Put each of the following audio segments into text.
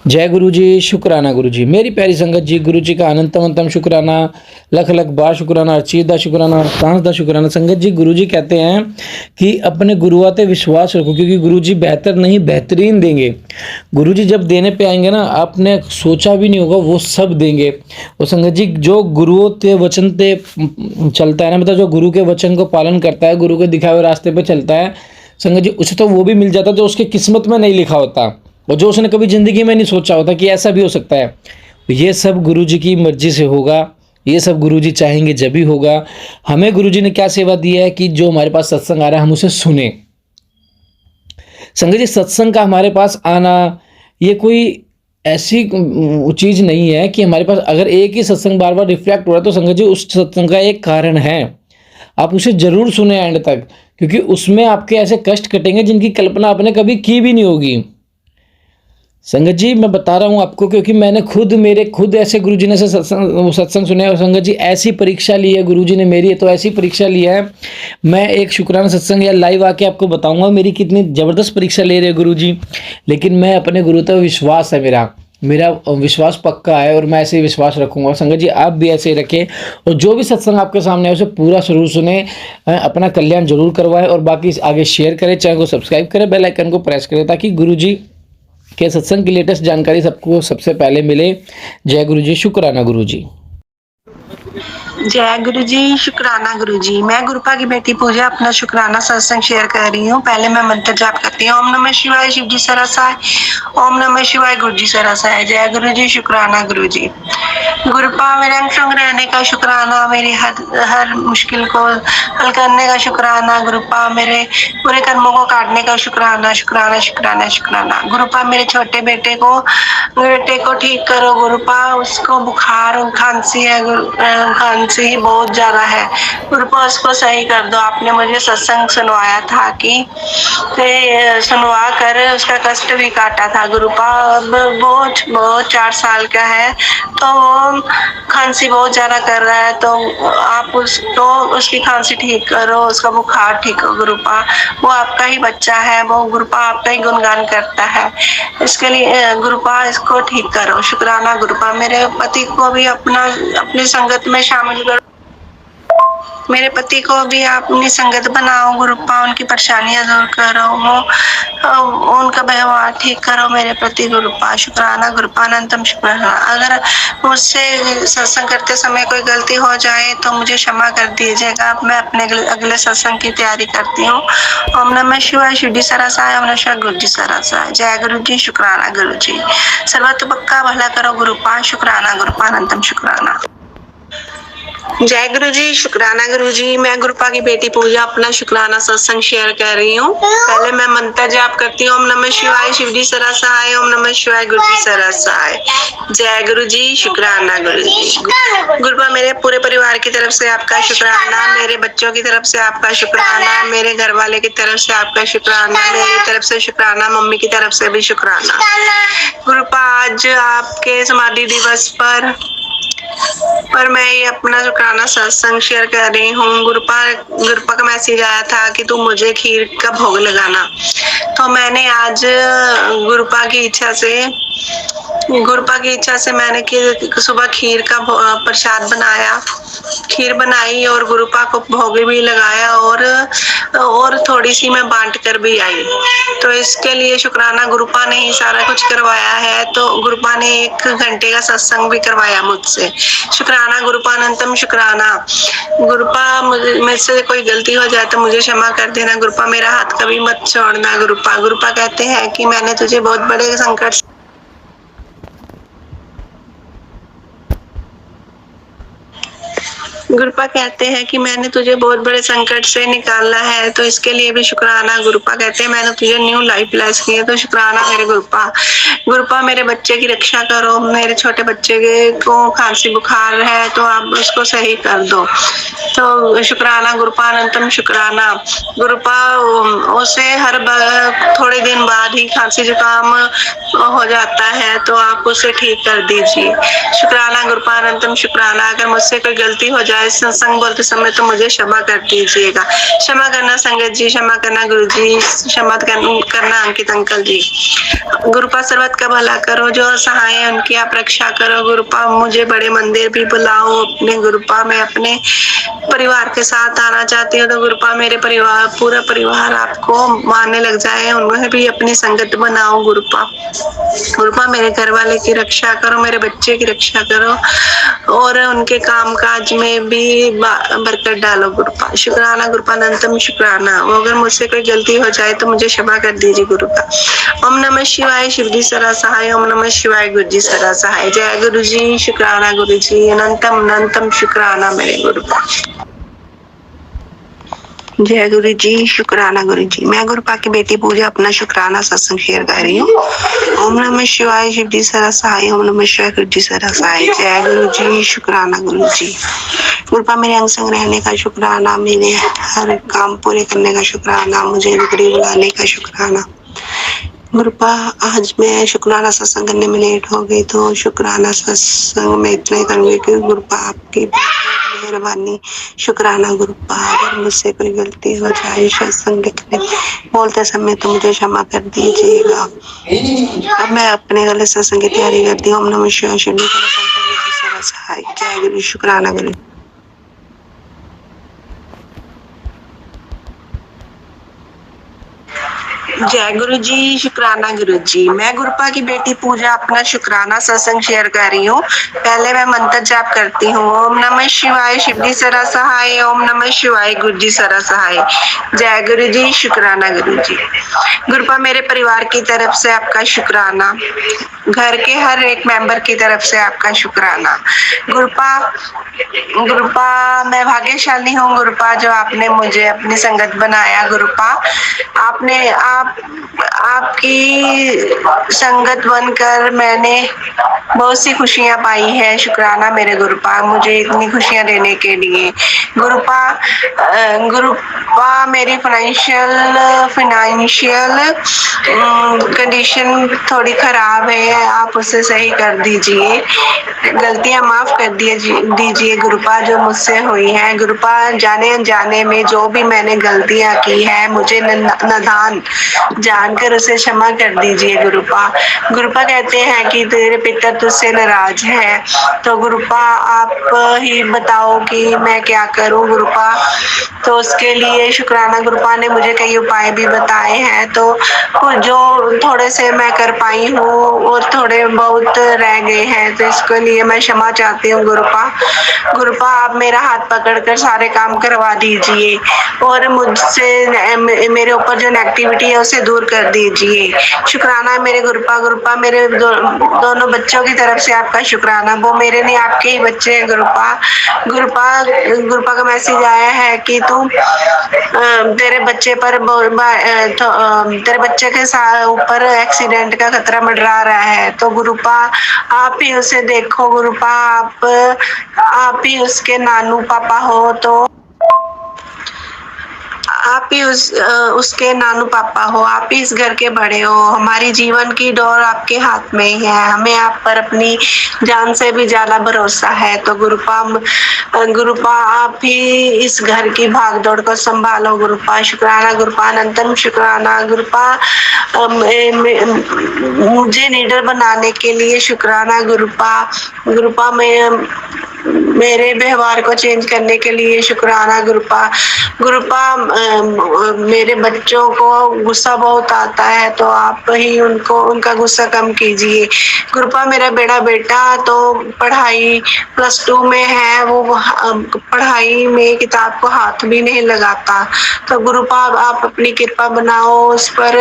जय गुरु जी, शुक्राना गुरु जी। मेरी प्यारी संगत जी, गुरु जी का अनंतम अनंतम शुक्राना, लख लख बार शुक्राना, अर्चीत दा शुक्राना, सांस दा शुक्राना। संगत जी, गुरु जी कहते हैं कि अपने गुरुआ पे विश्वास रखो, क्योंकि गुरु जी बेहतर नहीं बेहतरीन देंगे। गुरु जी जब देने पे आएंगे ना, आपने सोचा भी नहीं होगा वो सब देंगे। और संगत जी, जो गुरुओं के वचन पे चलता है ना, मतलब जो गुरु के वचन को पालन करता है, गुरु के दिखाए हुए रास्ते पे चलता है, संगत जी उसे तो वो भी मिल जाता है जो उसकी किस्मत में नहीं लिखा होता, और जो उसने कभी ज़िंदगी में नहीं सोचा होता कि ऐसा भी हो सकता है। ये सब गुरु जी की मर्जी से होगा, ये सब गुरु जी चाहेंगे जब भी होगा। हमें गुरु जी ने क्या सेवा दी है कि जो हमारे पास सत्संग आ रहा है हम उसे सुने। संगत जी, सत्संग का हमारे पास आना ये कोई ऐसी चीज़ नहीं है कि हमारे पास अगर एक ही सत्संग बार बार रिफ्लेक्ट हो रहा है तो संगत जी उस सत्संग का एक कारण है। आप उसे ज़रूर सुने एंड तक, क्योंकि उसमें आपके ऐसे कष्ट कटेंगे जिनकी कल्पना आपने कभी की भी नहीं होगी। संगत जी, मैं बता रहा हूँ आपको, क्योंकि मैंने खुद ऐसे गुरुजी ने से सत्संग सुने। और संगत जी, ऐसी परीक्षा ली है गुरुजी ने मेरी, तो ऐसी परीक्षा ली है। मैं एक शुक्राना सत्संग या लाइव आके आपको बताऊंगा मेरी कितनी ज़बरदस्त परीक्षा ले रहे हैं गुरुजी। लेकिन मैं अपने गुरु पर विश्वास है, मेरा विश्वास पक्का है, और मैं ऐसे ही विश्वास रखूंगा। संगत जी, आप भी ऐसे ही रखें, और जो भी सत्संग आपके सामने है उसे पूरा जरूर सुने, अपना कल्याण जरूर करवाएं, और बाकी आगे शेयर करें, चैनल को सब्सक्राइब करें, बेल आइकन को प्रेस करें, ताकि गुरुजी के सत्संग की लेटेस्ट जानकारी सबको सबसे पहले मिले। जय गुरु जी, शुक्राना गुरु जी। जय गुरु जी, शुक्राना गुरु जी। मैं गुरुपा की बेटी पूजा अपना शुक्राना सत्संग शेयर कर रही हूँ। पहले मैं मंत्र जाप करती हूँ। ओम नमः शिवाय, शिव जी सरासाय। ओम नमः शिवाय, गुरु जी सरासाय। जय गुरु जी, शुक्राना गुरु जी। गुरुपा मेरे अंग संग रहने का शुक्राना, मेरी हर मुश्किल को हल करने का शुक्राना। गुरुपा मेरे पूरे कर्मों को काटने का शुक्राना, शुक्राना शुक्राना शुक्राना। गुरुपा मेरे छोटे बेटे को ठीक करो। गुरुपा उसको बुखार और खांसी है, खांसी ही बहुत ज्यादा है। गुरुपा उसको सही कर दो। आपने मुझे सत्संग सुनवाया था कि सुनवा कर उसका कष्ट भी काटा था। गुरुपा अब वो 4 साल का है, तो वो खांसी बहुत ज्यादा कर रहा है, तो आप उसकी खांसी ठीक करो, उसका बुखार ठीक करो। गुरुपा वो आपका ही बच्चा है, वो गुरुपा आपका ही गुणगान करता है। इसके लिए गुरुपा इसको ठीक करो। शुक्राना गुरुपा। मेरे पति को भी अपनी संगत में शामिल करो। मेरे पति को भी आप अपनी संगत बनाओ गुरुपा। उनकी परेशानियां दूर करो, उनका व्यवहार ठीक करो मेरे प्रति गुरुपा। शुक्राना गुरुपा, अनंतम शुक्राना। अगर मुझसे सत्संग करते समय कोई गलती हो जाए तो मुझे क्षमा कर दीजिएगा। मैं अपने अगले सत्संग की तैयारी करती हूँ। ओम नमः शिवाय, शिव जी सरासाय। ओम नमः शिवाय, गुरु जी सरासाय। जय गुरु जी, शुक्राना गुरु जी। सर्वत्र पक्का भला करो गुरुपा। शुक्राना गुरुपा, अनंतम शुक्राना। जय गुरु जी, शुक्राना गुरु जी। मैं गुरुपा की बेटी पूजा अपना शुक्राना सत्संग शेयर कर रही हूँ। पहले मैं मंत्र जाप करती हूँ। ओम नमः शिवाय, शिव जी सरासाय। ओम नमः शिवाय, गुरु जी सरासाय। जय गुरु जी, शुक्राना गुरु जी। गुरुपा मेरे पूरे परिवार की तरफ से आपका शुक्राना, मेरे बच्चों की तरफ से आपका शुक्राना, मेरे घर वाले की तरफ से आपका शुक्राना, मेरी तरफ से शुक्राना, मम्मी की तरफ से भी शुक्राना। गुरुपा आज आपके समाधि दिवस पर मैं ये अपना शुक्राना सत्संग शेयर कर रही हूँ। गुरुपा का मैसेज आया था कि तू मुझे खीर का भोग लगाना, तो मैंने आज गुरुपा की इच्छा से मैंने सुबह खीर का प्रसाद बनाया, खीर बनाई और गुरुपा को भोग भी लगाया, और थोड़ी सी मैं बांट कर भी आई। तो इसके लिए शुक्राना, गुरुपा ने ही सारा कुछ करवाया है। तो गुरुपा ने 1 घंटे का सत्संग भी करवाया मुझसे। शुक्राना गुरुपा, अनंतम शुक्राना। गुरुपा मुझसे कोई गलती हो जाए तो मुझे क्षमा कर देना गुरुपा। मेरा हाथ कभी मत छोड़ना गुरुपा। गुरुपा कहते हैं कि मैंने तुझे बहुत बड़े संकट गुरुपा कहते हैं कि मैंने तुझे बहुत बड़े संकट से निकाला है, तो इसके लिए भी शुक्राना। गुरुपा कहते हैं मैंने तुझे न्यू लाइफ ब्लेस की है, तो शुक्राना मेरे गुरुपा। गुरुपा मेरे बच्चे की रक्षा करो। मेरे छोटे बच्चे को खांसी बुखार है, तो आप उसको सही कर दो। तो शुक्राना गुरुपा, अनंतम शुक्राना। गुरुपा उसे हर थोड़े दिन बाद ही खांसी जुकाम हो जाता है, तो आप उसे ठीक कर दीजिए। शुक्राना गुरुपा, अनंतम शुक्राना। अगर मुझसे कोई गलती हो जाए जाए सत्संग बोलते समय तो मुझे क्षमा कर दीजिएगा। क्षमा करना संगत जी, क्षमा करना गुरु जी, क्षमा करना अंकित अंकल जी। गुरुपा सर्वत का भला करो, जो असहाय है उनकी आप रक्षा करो। गुरुपा मुझे बड़े मंदिर भी बुलाओ अपने। गुरुपा मैं अपने परिवार के साथ आना चाहती हूँ, तो गुरुपा मेरे परिवार पूरा परिवार आपको मानने लग जाए, उन्हें भी अपनी संगत बनाओ। गुरुपा मेरे घर वाले की रक्षा करो, मेरे बच्चे की रक्षा करो और उनके काम काज में भी बरकत डालो। गुरुपा शुक्राना, गुरुपा अनंतम शुक्राना। अगर मुझसे कोई गलती हो जाए तो मुझे क्षमा कर दीजिए गुरुपा। ओम नमः शिवाय, शिव जी सदा सहाय। ओम नमः शिवाय, गुरु जी सदा सहाय। जय गुरु जी, शुक्राना गुरु जी, अनंतम अनंतम शुक्राना मेरे गुरुपा। जय गुरु जी, शुक्राना गुरु जी। मैं गुरुपा की बेटी पूजा अपना शुक्राना सत्संग शेयर कर रही हूँ। ओम नमः शिवाय, शिव जी सदा सहाय। ओम नमः शिवाय, गुरु जी सदा सहाय। जय गुरु जी, शुक्राना गुरु जी। गुरुपा मेरे अंग संग रहने का शुक्राना, मेरे हर काम पूरे करने का शुक्राना, मुझे नौकरी बुलाने का शुक्राना। गुरुपा आज मैं शुक्राना सत्संग करने में लेट हो गई, तो शुक्राना सत्संग में इतना ही करूंगी कि गुरुपा आपकी मेहरबानी। शुक्राना गुरुपा, अगर मुझसे कोई गलती हो जाए सत्संग लिखने बोलते समय तो मुझे क्षमा कर दीजिएगा। अब मैं अपने गलत सत्संग की तैयारी करती हूँ। ओम नमः शिवाय, शिव जी सदा सहाय। जय गुरु, शुक्राना गुरु। जय गुरु जी, शुक्राना गुरु जी। मैं गुरुपा की बेटी पूजा अपना शुक्राना सत्संग शेयर कर रही हूँ। पहले मैं मंत्र जाप करती हूँ। ओम नमः शिवाय, शिव जी सदा सहाय। ओम नमः शिवाय, गुरु जी सदा सहाय। जय गुरु जी, शुक्राना गुरु जी। गुरुपा मेरे परिवार की तरफ से आपका शुक्राना, घर के हर एक मेंबर की तरफ से आपका शुक्राना। गुरुपा मैं भाग्यशाली हूँ गुरुपा, जो आपने मुझे अपनी संगत बनाया। गुरुपा आपकी संगत बनकर मैंने बहुत सी खुशियां पाई है। शुक्राना मेरे गुरुपा, मुझे इतनी खुशियां देने के लिए। गुरुपा मेरी फाइनेंशियल कंडीशन थोड़ी खराब है, आप उसे सही कर दीजिए। गलतियां माफ कर दीजिए गुरुपा, जो मुझसे हुई है। गुरुपा जाने अनजाने में जो भी मैंने गलतियां की है, मुझे नादान जानकर उसे क्षमा कर दीजिए गुरुपा। गुरुपा कहते हैं कि तेरे पिता तुझसे नाराज है, तो गुरुपा आप ही बताओ कि मैं क्या करूं गुरुपा। तो उसके लिए शुक्राना, गुरुपा ने मुझे कई उपाय भी बताए हैं, तो जो थोड़े से मैं कर पाई हूँ और थोड़े बहुत रह गए हैं, तो इसके लिए मैं क्षमा चाहती हूँ गुरुपा। गुरुपा आप मेरा हाथ पकड़कर सारे काम करवा दीजिए और मुझसे मेरे ऊपर जो नेगेटिविटी है उसे दूर कर दीजिए। शुक्राना मेरे गुरुपा। गुरुपा मेरे दोनों बच्चों की तरफ से आपका शुक्राना, वो मेरे नहीं आपके ही बच्चे हैं गुरुपा। गुरुपा का मैसेज आया है कि तेरे बच्चे पर तेरे बच्चे के ऊपर एक्सीडेंट का खतरा मंडरा रहा है, तो गुरुपा आप ही उसे देखो गुरुपा। आप ही उसके नानू पापा हो, तो आप ही उसके नानू पापा हो, आप ही इस घर के बड़े हो। हमारी जीवन की डोर आपके हाथ में ही है, हमें आप पर अपनी जान से भी ज्यादा भरोसा है। तो गुरुपा आप ही इस घर की भाग दौड़ को संभालो गुरुपा। शुक्राना गुरुपा, अनंतम शुक्राना गुरुपा। मुझे लीडर बनाने के लिए शुक्राना गुरुपा। गुरुपा मेरे व्यवहार को चेंज करने के लिए शुक्राना गुरुपा। गुरुपा मेरे बच्चों को गुस्सा बहुत आता है, तो आप ही उनका गुस्सा कम कीजिए गुरुपा। मेरा बड़ा बेटा तो पढ़ाई +2 में है, वो पढ़ाई में किताब को हाथ भी नहीं लगाता, तो गुरुपा आप अपनी कृपा बनाओ उस पर,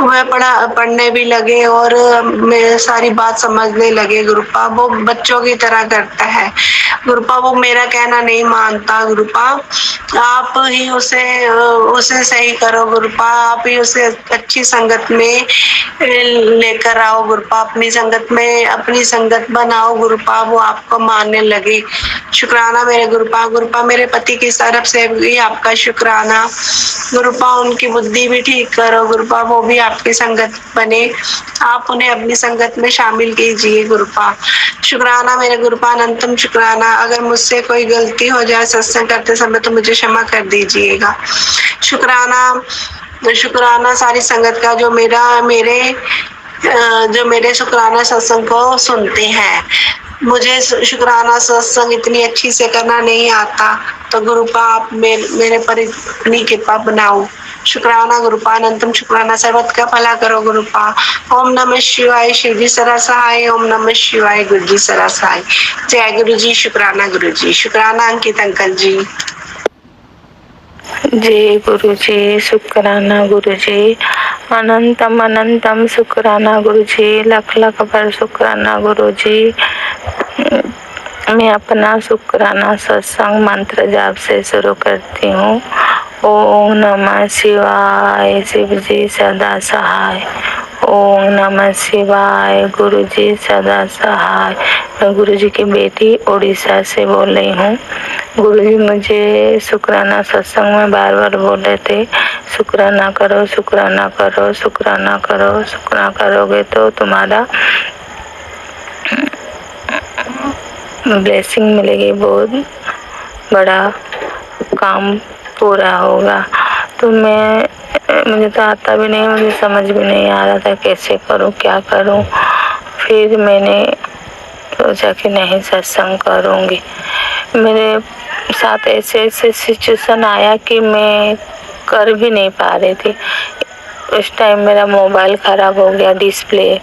वह पढ़ने भी लगे और मैं सारी बात समझने लगे गुरुपा। वो बच्चों की तरह करता है गुरुपा, वो मेरा कहना नहीं मानता गुरुपा। आप ही उसे सही करो गुरुपा, आप ही उसे अच्छी संगत में लेकर आओ गुरुपा। अपनी संगत बनाओ गुरुपा, वो आपको मानने लगे। शुक्राना मेरे गुरुपा। गुरुपा मेरे पति की तरफ से भी आपका शुक्राना गुरुपा, उनकी बुद्धि भी ठीक करो गुरुपा, वो भी आपकी संगत बने, आप उन्हें अपनी संगत में शामिल कीजिए गुरुपा। शुक्राना मेरे गुरुपा, अनंतम शुक्राना। अगर मुझसे कोई गलती हो जाए सत्संग करते समय तो मुझे क्षमा कर दीजिएगा। शुक्राना सारी संगत का जो मेरे शुक्राना सत्संग को सुनते हैं। मुझे शुक्राना सत्संग इतनी अच्छी से करना नहीं आता, तो गुरुपा आप मेरे पर इतनी कृपा बनाओ। शुक्राना गुरुपा, अनंतम शुक्राना, सर्वत का भला करो गुरुपा। ओम नमः शिवाय, शिव जी सरा सहाय। ओम नमः शिवाय, गुरु जी सरा सहाय। जय गुरु जी, शुक्राना गुरु जी, शुक्राना अंकित अंकल जी। जय गुरु जी, शुक्राना गुरु जी, अनंतम अनंतम शुक्राना गुरु जी, लख लख बार शुक्राना गुरु जी। मैं अपना शुक्राना सत्संग मंत्र जाप से शुरू करती हूँ। ओम नमः शिवाय, शिव जी सदा सहाय। ओम नमः शिवाय, गुरु जी सदा सहाय। मैं गुरु जी की बेटी उड़ीसा से बोल रही हूँ। गुरु जी मुझे शुक्राना सत्संग में बार बार बोल रहे थे, शुक्राना करो, शुक्राना करो, शुक्राना करो, शुक्राना करोगे तो तुम्हारा ब्लेसिंग मिलेगी, बहुत बड़ा काम पूरा होगा। तो मुझे तो आता भी नहीं, मुझे समझ भी नहीं आ रहा था कैसे करूं, क्या करूं। फिर मैंने सोचा कि नहीं, सत्संग करूंगी। मेरे साथ ऐसे ऐसे सिचुएशन आया कि मैं कर भी नहीं पा रही थी। उस टाइम मेरा मोबाइल खराब हो गया, डिस्प्ले,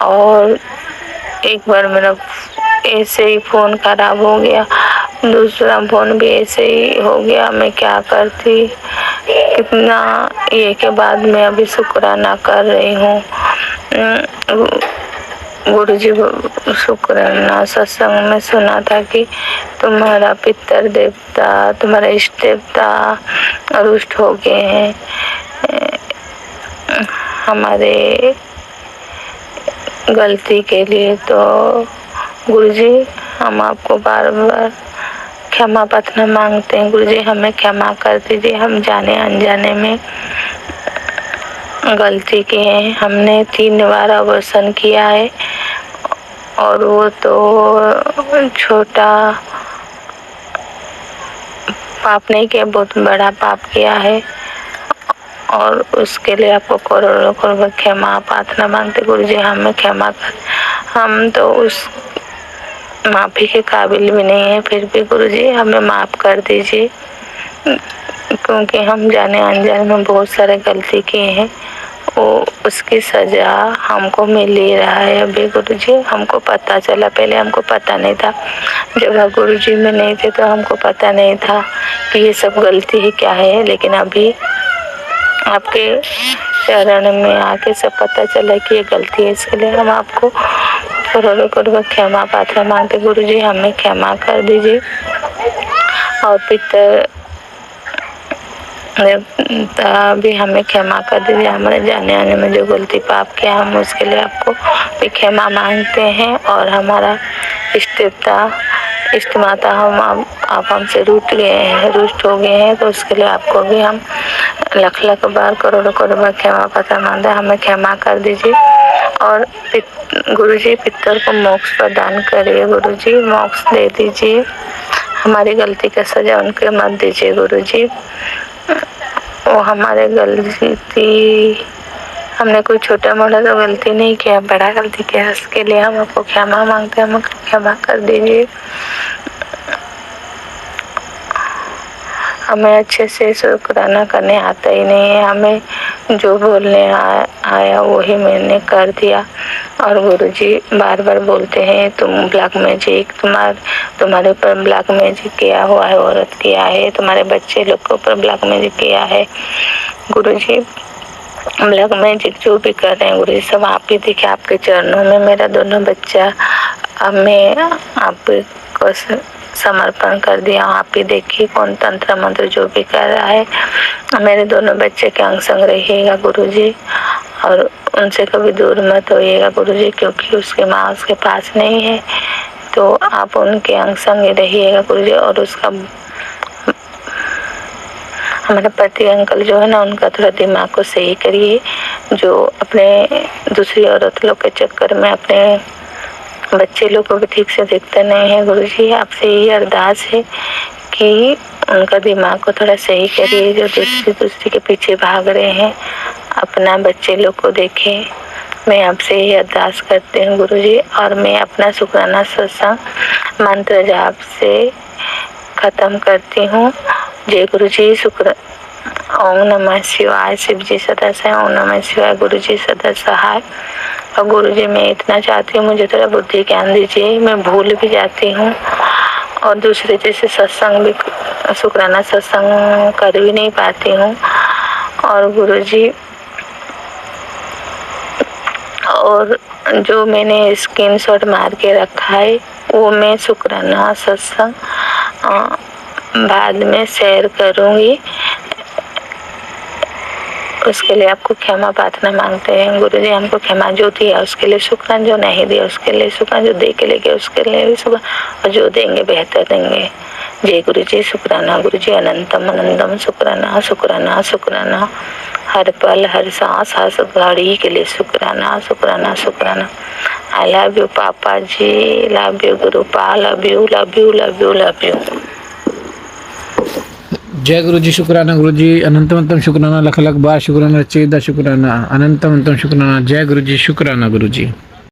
और एक बार मेरा ऐसे ही फोन खराब हो गया, दूसरा फोन भी ऐसे ही हो गया। मैं क्या करती, कितना ये के बाद मैं अभी शुक्राना कर रही हूँ। गुरु जी शुक्राना सत्संग में सुना था कि तुम्हारा पितर देवता, तुम्हारा इष्ट देवता रुष्ट हो गए हैं। हमारे गलती के लिए तो गुरुजी हम आपको बार बार क्षमा प्रार्थना मांगते हैं। गुरुजी हमें क्षमा कर दीजिए, हम जाने अनजाने में गलती की है। हमने 3 बार अवर्सन किया है, और वो तो छोटा पाप नहीं किया, बहुत बड़ा पाप किया है, और उसके लिए आपको करोड़ों करोड़ क्षमा प्रार्थना मांगते। गुरुजी हमें क्षमा कर, हम तो उस माफी के काबिल भी नहीं है, फिर भी गुरुजी हमें माफ कर दीजिए, क्योंकि हम जाने अनजाने में बहुत सारे गलती किए हैं। वो उसकी सजा हमको मिल ही रहा है अभी। गुरुजी हमको पता चला, पहले हमको पता नहीं था, जब गुरुजी में नहीं थे तो हमको पता नहीं था कि ये सब गलती ही क्या है। लेकिन अभी आपके चरण में आके सब पता चला कि ये गलती है, इसके लिए हम आपको करोड़ों करोड़ क्षमा प्रार्थना मांगते। गुरुजी हमें क्षमा कर दीजिए, और पितर भी हमें क्षमा कर दीजिए। हमारे जाने आने में जो गलती पाप किया, हम उसके लिए आपको भी क्षमा मांगते हैं। और हमारा इष्ट देवता, इष्ट माता, आप हमसे रुष्ट हो गए हैं, तो उसके लिए आपको भी हम लख लख बार करोड़ों करोड़ क्षमा प्रार्थना मांगते हैं। हमें क्षमा कर दीजिए, और गुरुजी पितर को मोक्ष प्रदान करिए। गुरुजी मोक्ष दे दीजिए, हमारी गलती का सजा उनके मत दीजिए। गुरुजी वो हमारे गलती, हमने कोई छोटा मोटा तो गलती नहीं किया, बड़ा गलती किया, उसके लिए हम आपको क्षमा मांगते हैं, हमें क्षमा कर दीजिए। हमें अच्छे से शुक्राना करने आता ही नहीं है, हमें जो बोलने आया वही मैंने कर दिया। और गुरुजी बार बार बोलते हैं, तुम ब्लैक मैजिक, तुम्हारे ऊपर ब्लैक मैजिक किया हुआ है, औरत किया है, तुम्हारे बच्चे लोग के ऊपर ब्लैक मैजिक किया है। गुरुजी ब्लैक मैजिक जो भी कर रहे हैं गुरुजी सब आप ही देखिए, आपके चरणों में मेरा दोनों बच्चा, मैं आपको समर्पण कर दिया। आप ही देखिए कौन तंत्र मंत्र जो भी कर रहा है, मेरे दोनों बच्चे के अंग संग रहिएगा गुरुजी, और उनसे कभी दूर मत होइएगा गुरुजी, क्योंकि उसकी माँ उसके पास नहीं है, तो आप उनके अंग संग रहिएगा गुरुजी। और उसका हमारे पति अंकल जो है ना, उनका थोड़ा दिमाग को सही करिए, जो अपने दूसरी औरत लोग के चक्कर में अपने बच्चे लोग को भी ठीक से दिखता नहीं है गुरुजी, आपसे यही अरदास है कि उनका दिमाग को थोड़ा सही करिए, जो दूसरे के पीछे भाग रहे हैं, अपना बच्चे लोग को देखें। मैं आपसे यही अरदास करती हूँ गुरुजी, और मैं अपना शुक्राना सत्संग मंत्र जाप से खत्म करती हूँ। जय गुरुजी। शुक्र। ओम नमः शिवाय। शिव जी सदा सहाय। ओम नमः शिवाय। गुरु जी सदा सहाय। और गुरु जी, मैं इतना चाहती हूँ, मुझे थोड़ा बुद्धि ज्ञान दीजिए, मैं भूल भी जाती हूँ और दूसरे जैसे सत्संग भी, शुक्राना सत्संग कर भी नहीं पाती हूँ। और गुरु जी, और जो मैंने स्क्रीनशॉट मार के रखा है वो मैं शुक्राना सत्संग बाद में शेयर करूँगी। उसके लिए आपको क्षमा प्रार्थना मांगते हैं गुरु जी। हमको क्षमा, जो दिया उसके लिए शुक्रान, जो नहीं दिया उसके लिए शुक्रान, जो दे के ले गए उसके लिए भी शुक्रान, और जो देंगे बेहतर देंगे। जय गुरु जी। शुक्राना गुरु जी। अनंतम अनंतम शुक्राना शुक्राना शुक्राना। हर पल हर सांस हर घड़ी के लिए शुक्राना शुक्राना शुक्राना। आई लव यू पापा जी, लव यू गुरुपा, love you love you love you love you. जय गुरु जी। शुक्राना गुरु जी। अनंतम अनंतम शुक्राना, लख लख बार शुक्राना, चेदा शुक्राना, अनंतम अनंतम शुक्राना। जय गुरु जी। शुक्राना गुरु जी।